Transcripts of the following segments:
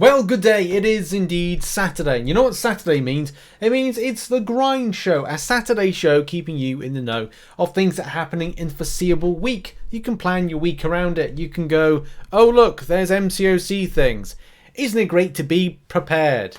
Well, good day. It is indeed Saturday. You know what Saturday means? It means it's the grind show, a Saturday show keeping you in the know of things that are happening in the foreseeable week. You can plan your week around it. You can go, oh look, there's MCOC things. Isn't it great to be prepared?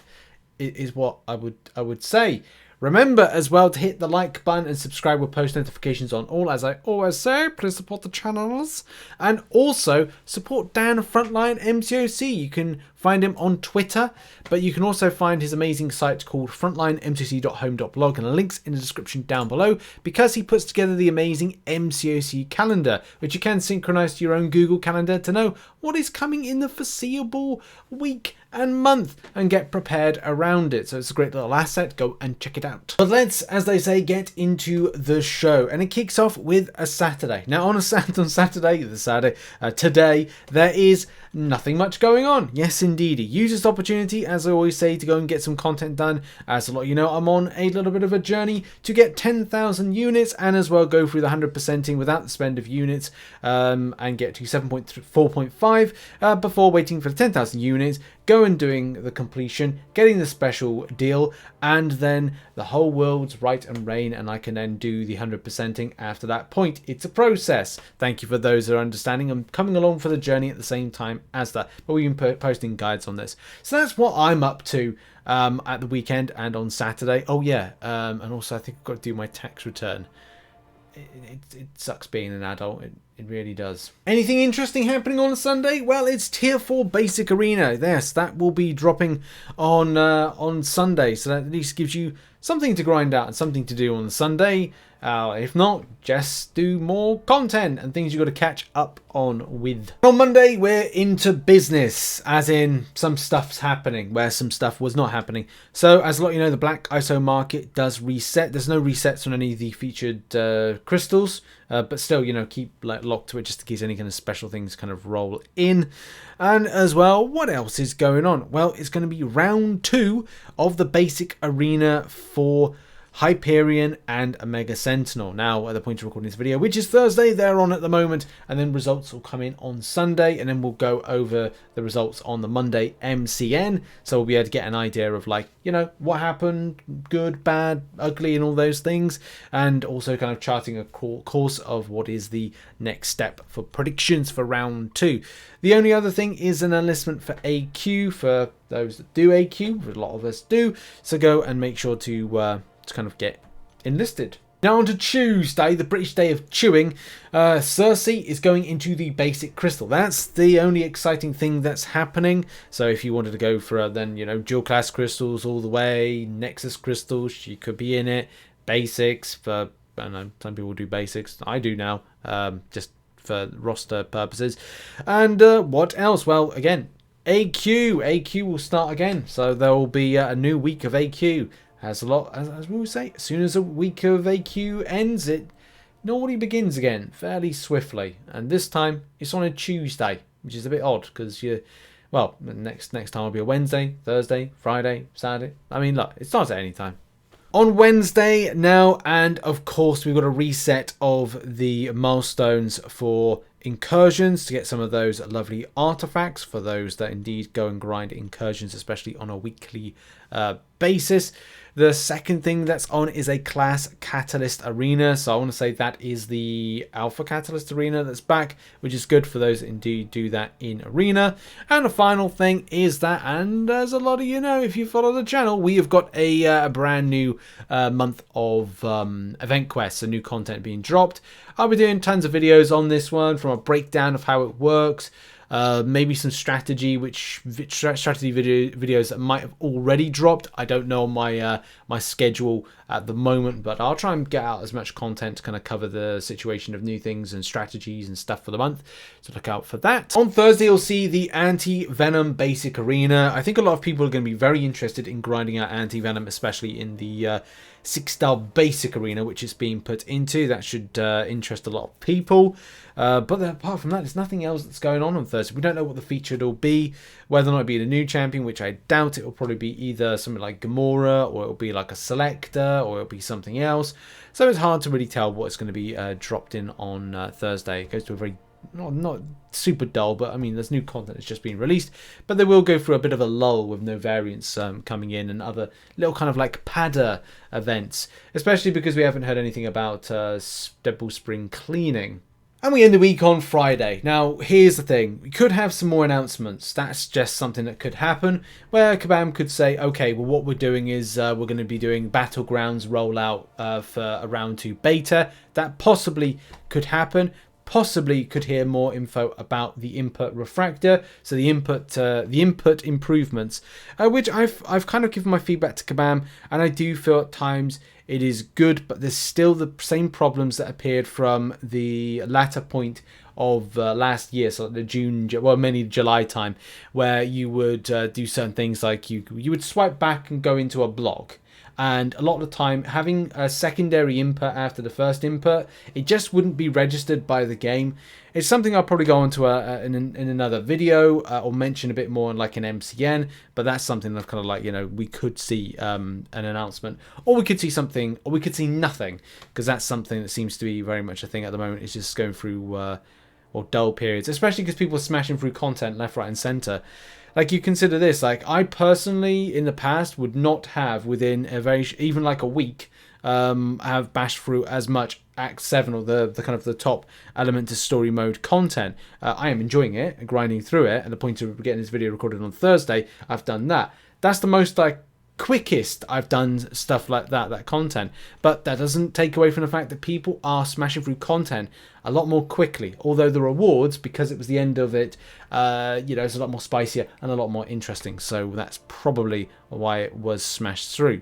It is what I would say. Remember as well to hit the like button and subscribe with post notifications on all. As I always say, please support the channels. And also support Dan of Frontline MCOC. You can find him on Twitter, but you can also find his amazing site called frontlinemcoc.home.blog, and the links in the description down below, because he puts together the amazing MCOC calendar, which you can synchronize to your own Google Calendar to know what is coming in the foreseeable week and month and get prepared around it. So it's a great little asset. Go and check it out. But let's, as they say, get into the show, and it kicks off with a Saturday. Now on Saturday, today, there is nothing much going on. Yes, indeed. Use this opportunity, as I always say, to go and get some content done. As a lot of you know, I'm on a little bit of a journey to get 10,000 units, and as well go through the 100%ing without the spend of units, and get to 4.5 before waiting for the 10,000 units, go and doing the completion, getting the special deal, and then the whole world's right and reign, and I can then do the 100%ing after that point. It's a process. Thank you for those that are understanding. I'm coming along for the journey at the same time as that, but we've been posting guides on this. So that's what I'm up to at the weekend and on Saturday. Oh yeah, and also I think I've got to do my tax return. It sucks being an adult. It really does. Anything interesting happening on Sunday? Well, it's Tier 4 Basic Arena. Yes, that will be dropping on Sunday. So that at least gives you something to grind out and something to do on Sunday. If not, just do more content and things you've got to catch up on with. On Monday, we're into business, as in some stuff's happening where some stuff was not happening. So, as a lot of you know, the black ISO market does reset. There's no resets on any of the featured crystals, but still, you know, keep locked to it just in case any kind of special things kind of roll in. And as well, what else is going on? Well, it's going to be round 2 of the Basic Arena for Hyperion and Omega Sentinel. Now, at the point of recording this video, which is Thursday, they're on at the moment, and then results will come in on Sunday, and then we'll go over the results on the Monday MCN, so we'll be able to get an idea of, like, you know, what happened, good, bad, ugly, and all those things, and also kind of charting a course of what is the next step for predictions for round 2. The only other thing is an enlistment for AQ for those that do AQ, a lot of us do, so go and make sure to kind of get enlisted. Now on to Tuesday, the British Day of Chewing. Sersei is going into the basic crystal. That's the only exciting thing that's happening. So if you wanted to go for then, you know, dual class crystals all the way, Nexus crystals, she could be in it. Basics for, I don't know, some people do basics. I do now, just for roster purposes. And what else? Well, again, AQ will start again. So there will be a new week of AQ. As we always say, as soon as a week of AQ ends, it normally begins again fairly swiftly. And this time, it's on a Tuesday, which is a bit odd because well, next time will be a Wednesday, Thursday, Friday, Saturday. I mean, look, it starts at any time. On Wednesday now, and of course, we've got a reset of the milestones for incursions to get some of those lovely artifacts for those that indeed go and grind incursions, especially on a weekly basis. The second thing that's on is a class Catalyst Arena. So I want to say that is the Alpha Catalyst Arena that's back, which is good for those that indeed do that in Arena. And the final thing is that, and as a lot of you know, if you follow the channel, we have got a brand new month of event quests, and new content being dropped. I'll be doing tons of videos on this one, from a breakdown of how it works, maybe some strategy, strategy videos that might have already dropped. I don't know my my schedule at the moment, but I'll try and get out as much content to kind of cover the situation of new things and strategies and stuff for the month. So look out for that. On Thursday, you'll see the Venom Basic Arena. I think a lot of people are going to be very interested in grinding out Venom, especially in the 6-star Basic Arena, which is being put into. That should interest a lot of people. But apart from that, there's nothing else that's going on Thursday. We don't know what the feature will be, whether or not it'll be the new champion, which I doubt. It will probably be either something like Gamora, or it'll be like a selector, or it'll be something else. So it's hard to really tell what's going to be dropped in on Thursday. It goes to a very not super dull, but I mean, there's new content that's just been released, but they will go through a bit of a lull with no variants coming in and other little kind of like padder events, especially because we haven't heard anything about Deadpool Spring Cleaning. And we end the week on Friday. Now, here's the thing. We could have some more announcements. That's just something that could happen, where Kabam could say, okay, well, what we're doing is we're going to be doing Battlegrounds rollout for a round 2 beta. That possibly could happen. Possibly could hear more info about the Input Refactor, so the input improvements, which I've kind of given my feedback to Kabam, and I do feel at times it is good, but there's still the same problems that appeared from the latter point of last year, so the mainly July time, where you would do certain things like you would swipe back and go into a block. And a lot of the time, having a secondary input after the first input, it just wouldn't be registered by the game. It's something I'll probably go into in another video or mention a bit more in like an MCN. But that's something that's kind of like, we could see an announcement, or we could see something, or we could see nothing, because that's something that seems to be very much a thing at the moment. It's just going through or dull periods, especially because people are smashing through content left, right, and center. Like, you consider this, like, I personally in the past would not have within even like a week have bashed through as much Act 7 or the kind of the top element to story mode content. I am enjoying it and grinding through it, and the point of getting this video recorded on Thursday, I've done that. That's the most like quickest I've done stuff like that content, but that doesn't take away from the fact that people are smashing through content a lot more quickly, although the rewards, because it was the end of it, it's a lot more spicier and a lot more interesting, so that's probably why it was smashed through.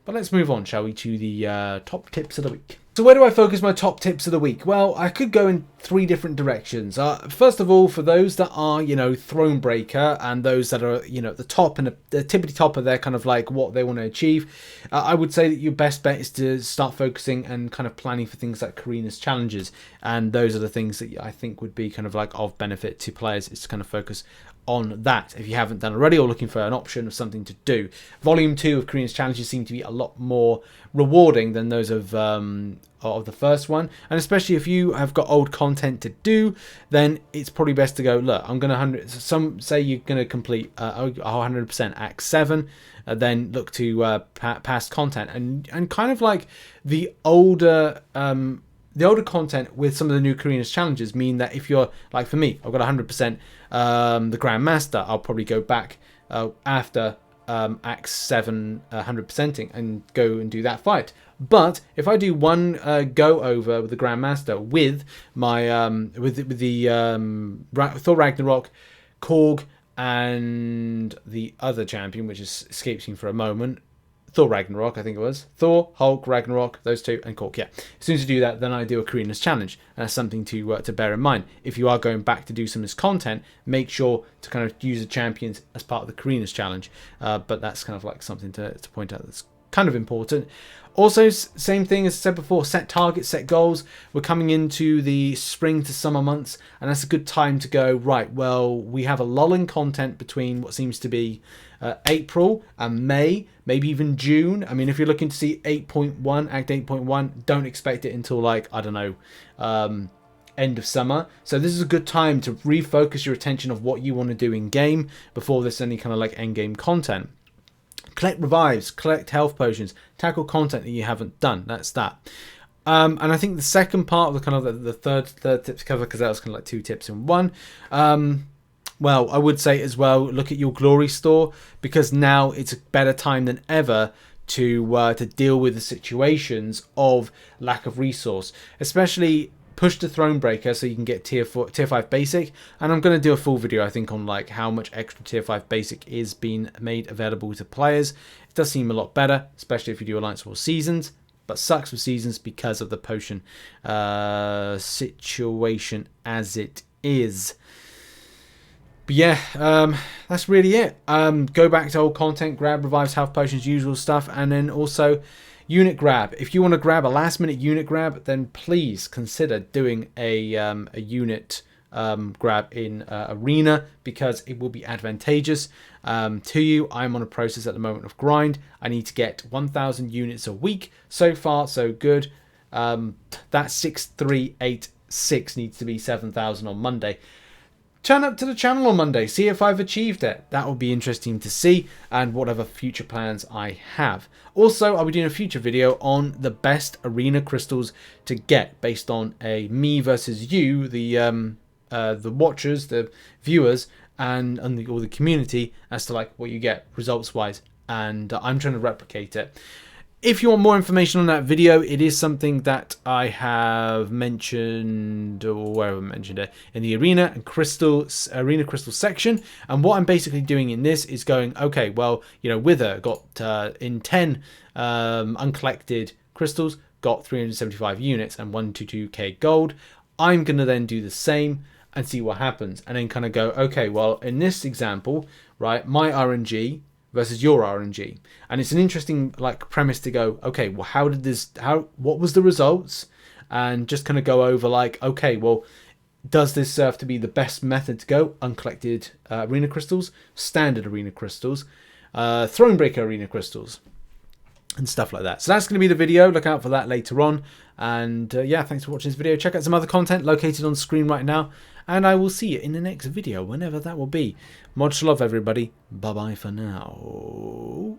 But let's move on, shall we, to the top tips of the week. So where do I focus my top tips of the week? Well, I could go in 3 different directions. First of all, for those that are, Thronebreaker, and those that are, at the top and the tippity top of their kind of like what they want to achieve, I would say that your best bet is to start focusing and kind of planning for things like Karina's challenges. And those are the things that I think would be kind of like of benefit to players, is to kind of focus on that if you haven't done already, or looking for an option of something to do. Volume 2 of Karina's challenges seem to be a lot more rewarding than those of the first one, and especially if you have got old content to do, then it's probably best to go, look, I'm gonna some say you're gonna complete 100% Act 7, then look to past content, and kind of like the older content with some of the new Karina's challenges mean that if you're like, for me, I've got 100% the Grandmaster, I'll probably go back after Act 7 100%ing and go and do that fight. But if I do one go over with the Grandmaster with my with the Thor Ragnarok, Korg, and the other champion, which escapes me for a moment, Thor Ragnarok, I think it was. Thor, Hulk, Ragnarok, those two, and Korg, yeah. As soon as you do that, then I do a Karina's challenge. And that's something to bear in mind. If you are going back to do some of this content, make sure to kind of use the champions as part of the Karina's challenge. But that's kind of like something to point out that's kind of important. Also, same thing as I said before, set targets, set goals. We're coming into the spring to summer months, and that's a good time to go, right, well, we have a lull in content between what seems to be April and May, maybe even June. I mean, if you're looking to see 8.1, Act 8.1, don't expect it until, like, I don't know, end of summer. So this is a good time to refocus your attention of what you want to do in game before there's any kind of like end game content. Collect revives, collect health potions, tackle content that you haven't done. That's that. And I think the second part of the kind of the third tip to cover, because that was kind of like 2 tips in one. Well, I would say as well, look at your glory store, because now it's a better time than ever to deal with the situations of lack of resource, especially push to Thronebreaker so you can get tier 5 basic, and I'm going to do a full video I think on like how much extra tier 5 basic is being made available to players. It does seem a lot better, especially if you do Alliance War Seasons, but sucks with Seasons because of the potion situation as it is. But yeah, that's really it. Go back to old content, grab revives, health potions, usual stuff, and then also unit grab. If you want to grab a last minute unit grab, then please consider doing a unit grab in Arena, because it will be advantageous to you. I'm on a process at the moment of grind. I need to get 1,000 units a week. So far, so good. That's 638 6 needs to be 7,000 on Monday. Turn up to the channel on Monday, see if I've achieved it. That will be interesting to see, and whatever future plans I have. Also, I'll be doing a future video on the best arena crystals to get based on a me versus you, the watchers, the viewers, and all the community as to like what you get results wise. And I'm trying to replicate it. If you want more information on that video, it is something that I have mentioned, or where have I mentioned it, in the arena crystal section. And what I'm basically doing in this is going, okay, well, you know, Wither got in 10 uncollected crystals, got 375 units and 122k gold. I'm going to then do the same and see what happens, and then kind of go, okay, well, in this example, right, my RNG versus your RNG, and it's an interesting like premise to go, okay, well, what was the results, and just kind of go over like, okay, well, does this serve to be the best method to go? Uncollected arena crystals, standard arena crystals, Thronebreaker arena crystals, and stuff like that. So that's going to be the video. Look out for that later on. And yeah, thanks for watching this video. Check out some other content located on screen right now, and I will see you in the next video, whenever that will be. Much love, everybody. Bye bye for now.